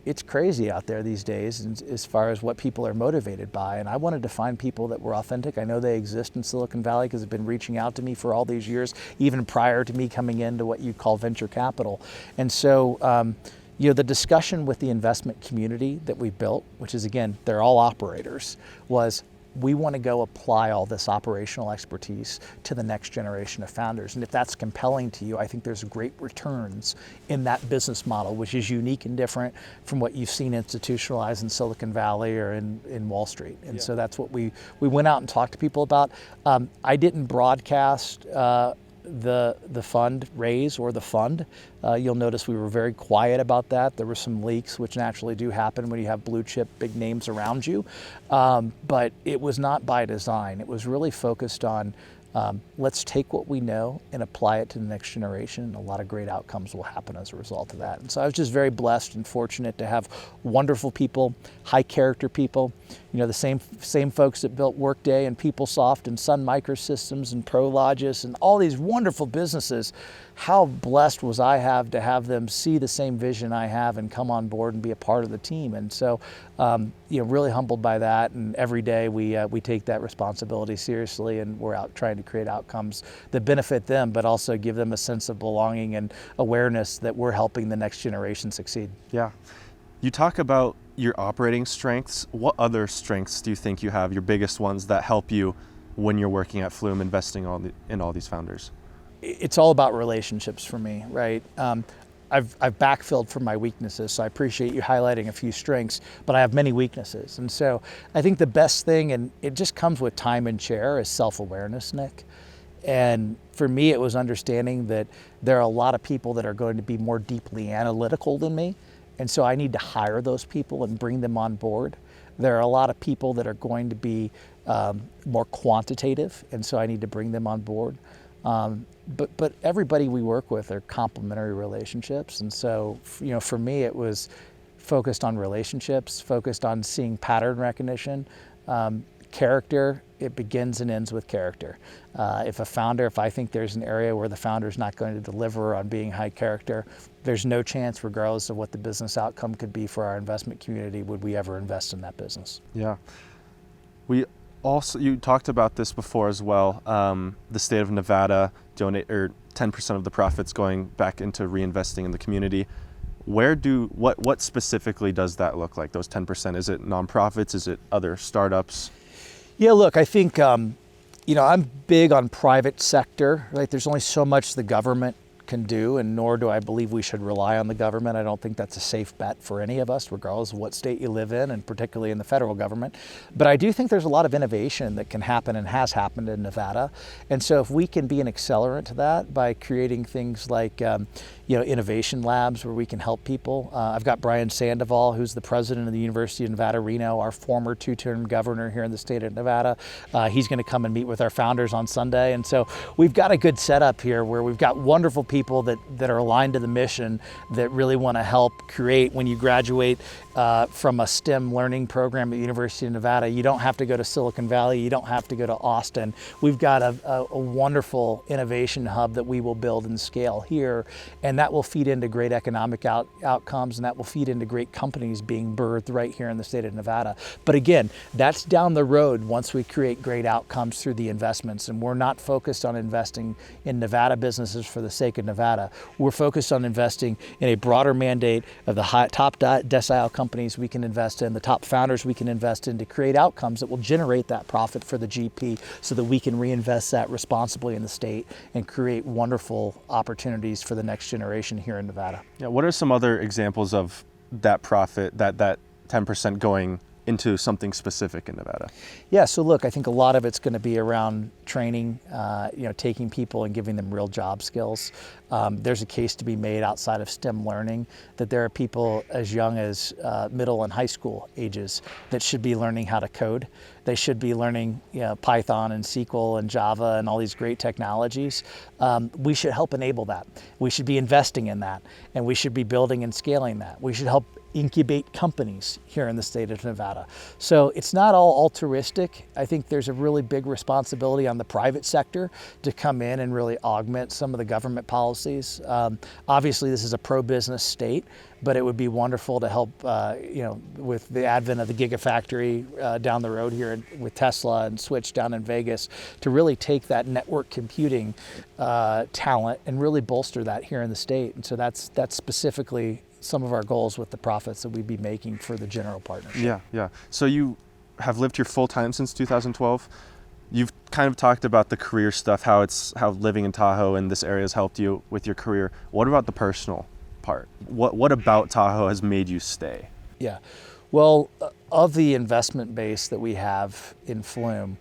Speaker 2: It's crazy out there these days as far as what people are motivated by, and I wanted to find people that were authentic. I know they exist in Silicon Valley because they've been reaching out to me for all these years, even prior to me coming into what you call venture capital. And so, the discussion with the investment community that we built, which is, again, they're all operators, was we want to go apply all this operational expertise to the next generation of founders. And if that's compelling to you, I think there's great returns in that business model, which is unique and different from what you've seen institutionalized in Silicon Valley or in Wall Street. And so that's what we went out and talked to people about. I didn't broadcast the fund raise or the fund. You'll notice we were very quiet about that. There were some leaks, which naturally do happen when you have blue chip big names around you. But it was not by design. It was really focused on let's take what we know and apply it to the next generation. And a lot of great outcomes will happen as a result of that. And so I was just very blessed and fortunate to have wonderful people, high character people, you know, the same folks that built Workday and PeopleSoft and Sun Microsystems and Prologis and all these wonderful businesses. How blessed was I to have them see the same vision I have and come on board and be a part of the team. And so, you know, really humbled by that. And every day we take that responsibility seriously, and we're out trying to create outcomes that benefit them, but also give them a sense of belonging and awareness that we're helping the next generation succeed.
Speaker 1: Yeah. You talk about your operating strengths. What other strengths do you think you have, your biggest ones that help you when you're working at Flume, investing in all these founders?
Speaker 2: It's all about relationships for me, right? I've backfilled from my weaknesses, so I appreciate you highlighting a few strengths, but I have many weaknesses. And so I think the best thing, and it just comes with time and chair, is self-awareness, Nick. And for me, it was understanding that there are a lot of people that are going to be more deeply analytical than me. And so I need to hire those people and bring them on board. There are a lot of people that are going to be more quantitative, and so I need to bring them on board. But everybody we work with are complementary relationships. And so, you know, for me, it was focused on relationships, focused on seeing pattern recognition. Character, it begins and ends with character. If I think there's an area where the founder's not going to deliver on being high character, there's no chance, regardless of what the business outcome could be for our investment community, would we ever invest in that business.
Speaker 1: Yeah. You talked about this before as well. The state of Nevada donate 10% of the profits going back into reinvesting in the community. What specifically does that look like? Those 10%? Is it nonprofits? Is it other startups?
Speaker 2: Yeah, look, I think you know, I'm big on private sector. Right, there's only so much the government can do, and nor do I believe we should rely on the government. I don't think that's a safe bet for any of us, regardless of what state you live in, and particularly in the federal government. But I do think there's a lot of innovation that can happen and has happened in Nevada. And so if we can be an accelerant to that by creating things like you know, innovation labs where we can help people. I've got Brian Sandoval, who's the president of the University of Nevada, Reno, our former two-term governor here in the state of Nevada. He's going to come and meet with our founders on Sunday. And so we've got a good setup here where we've got wonderful people that are aligned to the mission, that really want to help create. When you graduate from a STEM learning program at the University of Nevada, you don't have to go to Silicon Valley, you don't have to go to Austin. We've got a wonderful innovation hub that we will build and scale here, and that will feed into great economic outcomes, and that will feed into great companies being birthed right here in the state of Nevada. But again, that's down the road once we create great outcomes through the investments, and we're not focused on investing in Nevada businesses for the sake of Nevada. We're focused on investing in a broader mandate of the top decile companies we can invest in, the top founders we can invest in, to create outcomes that will generate that profit for the GP so that we can reinvest that responsibly in the state and create wonderful opportunities for the next generation here in Nevada.
Speaker 1: Yeah, what are some other examples of that profit, that 10% going into something specific in Nevada?
Speaker 2: Yeah, so look, I think a lot of it's going to be around training, you know, taking people and giving them real job skills. There's a case to be made outside of STEM learning that there are people as young as middle and high school ages that should be learning how to code. They should be learning, you know, Python and SQL and Java and all these great technologies. We should help enable that. We should be investing in that, and we should be building and scaling that. We should help incubate companies here in the state of Nevada. So it's not all altruistic. I think there's a really big responsibility on the private sector to come in and really augment some of the government policies. Obviously, this is a pro-business state, but it would be wonderful to help, you know, with the advent of the Gigafactory down the road here with Tesla and Switch down in Vegas, to really take that network computing talent and really bolster that here in the state. And so that's specifically some of our goals with the profits that we'd be making for the general partnership.
Speaker 1: Yeah. So you have lived here full time since 2012. You've kind of talked about the career stuff, how living in Tahoe and this area has helped you with your career. What about the personal part? What about Tahoe has made you stay?
Speaker 2: Yeah, well, of the investment base that we have in Flume,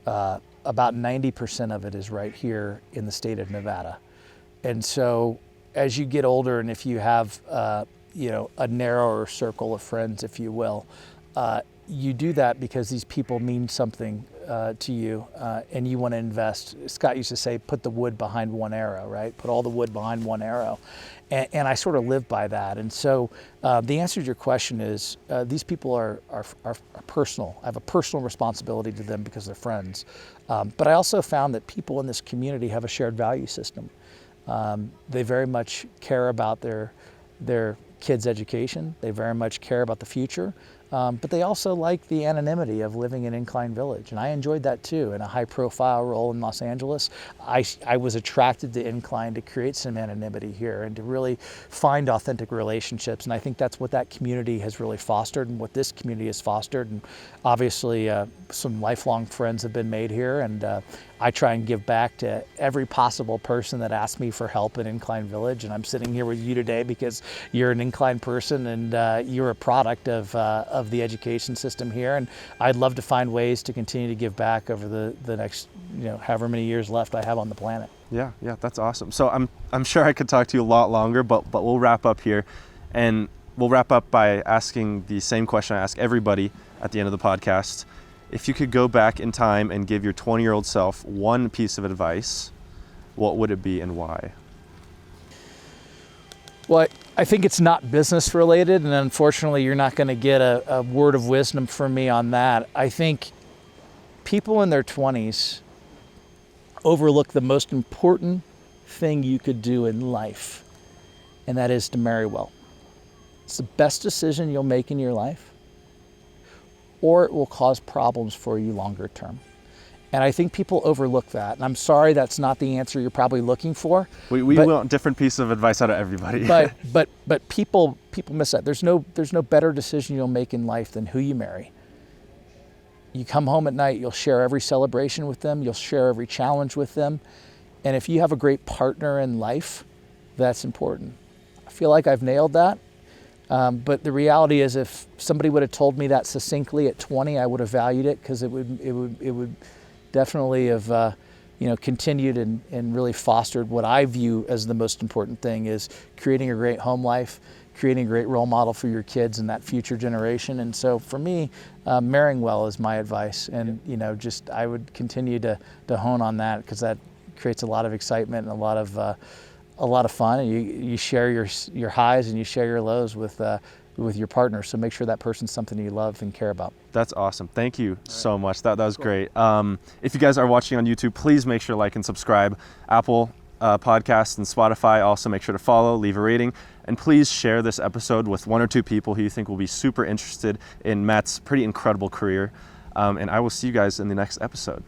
Speaker 2: about 90% of it is right here in the state of Nevada. And so as you get older, and if you have a narrower circle of friends, if you will, you do that because these people mean something to you, and you want to invest. Scott used to say, put the wood behind one arrow, right? Put all the wood behind one arrow. And I sort of live by that. And so the answer to your question is, these people are personal. I have a personal responsibility to them because they're friends. But I also found that people in this community have a shared value system. They very much care about their kids' education. They very much care about the future. But they also like the anonymity of living in Incline Village. And I enjoyed that too. In a high profile role in Los Angeles, I was attracted to Incline to create some anonymity here and to really find authentic relationships. And I think that's what that community has really fostered and what this community has fostered. And obviously some lifelong friends have been made here. And I try and give back to every possible person that asks me for help in Incline Village. And I'm sitting here with you today because you're an Incline person and you're a product of the education system here. And I'd love to find ways to continue to give back over the next, however many years left I have on the planet.
Speaker 1: Yeah, that's awesome. So I'm sure I could talk to you a lot longer, but we'll wrap up here. And we'll wrap up by asking the same question I ask everybody at the end of the podcast. If you could go back in time and give your 20-year-old self one piece of advice, what would it be and why?
Speaker 2: Well, I think it's not business related, and unfortunately you're not going to get a word of wisdom from me on that. I think people in their 20s overlook the most important thing you could do in life, and that is to marry well. It's the best decision you'll make in your life, or it will cause problems for you longer term. And I think people overlook that. And I'm sorry that's not the answer you're probably looking for.
Speaker 1: We want different pieces of advice out of everybody.
Speaker 2: but people miss that. There's no better decision you'll make in life than who you marry. You come home at night, you'll share every celebration with them, you'll share every challenge with them. And if you have a great partner in life, that's important. I feel like I've nailed that. But the reality is, if somebody would have told me that succinctly at 20, I would have valued it, because it would definitely have continued and really fostered what I view as the most important thing, is creating a great home life, creating a great role model for your kids and that future generation. And so for me, marrying well is my advice. And I would continue to hone on that, because that creates a lot of excitement and a lot of fun. And you share your highs and you share your lows with your partner. So make sure that person's something you love and care about.
Speaker 1: That's awesome. Thank you so much. That was great. If you guys are watching on YouTube, please make sure to like and subscribe. Apple Podcasts and Spotify, also make sure to follow, leave a rating, and please share this episode with one or two people who you think will be super interested in Matt's pretty incredible career. And I will see you guys in the next episode.